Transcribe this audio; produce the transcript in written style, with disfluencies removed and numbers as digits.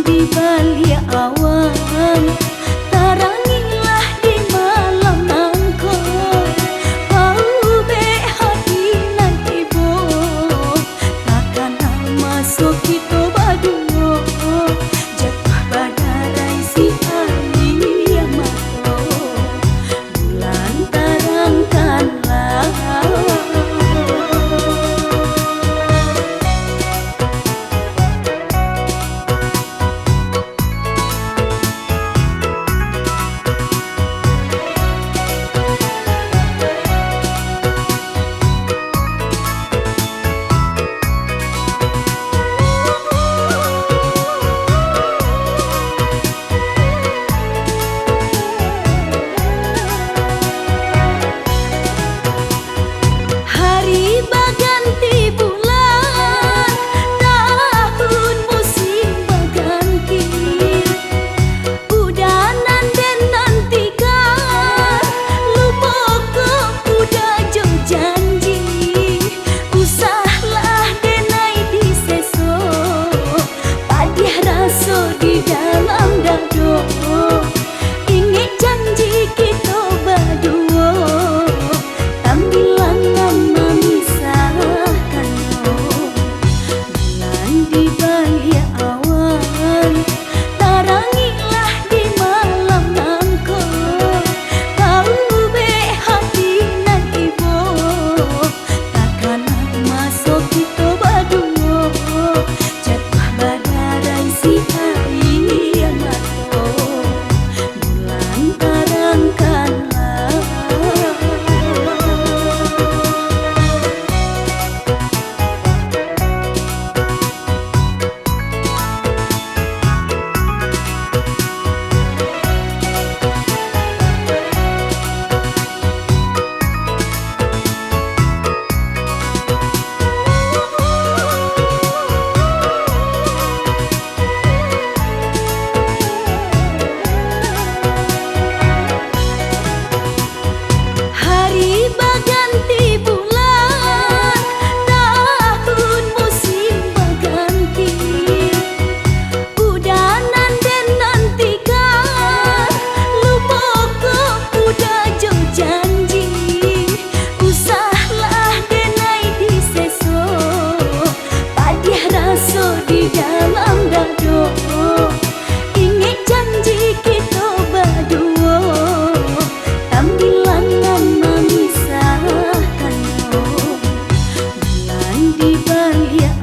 di balik awan, tarangilah di malam nangko. Bau be hati nan ibu, takkan masuk kita baduo. Jatuh badarai si hari yang mato, bulan terangkanlah. Di dalam dado, ingat janji kita berdua, tampilan nama misahkan bulan di balik awan, tarangilah di malam nangko. Kau be hati nan ibu, takkan masuk kita berdua. Jatuh badarai si di dalam dado, ingat janji kita berdua, tampilan nama misahkan bulan di balik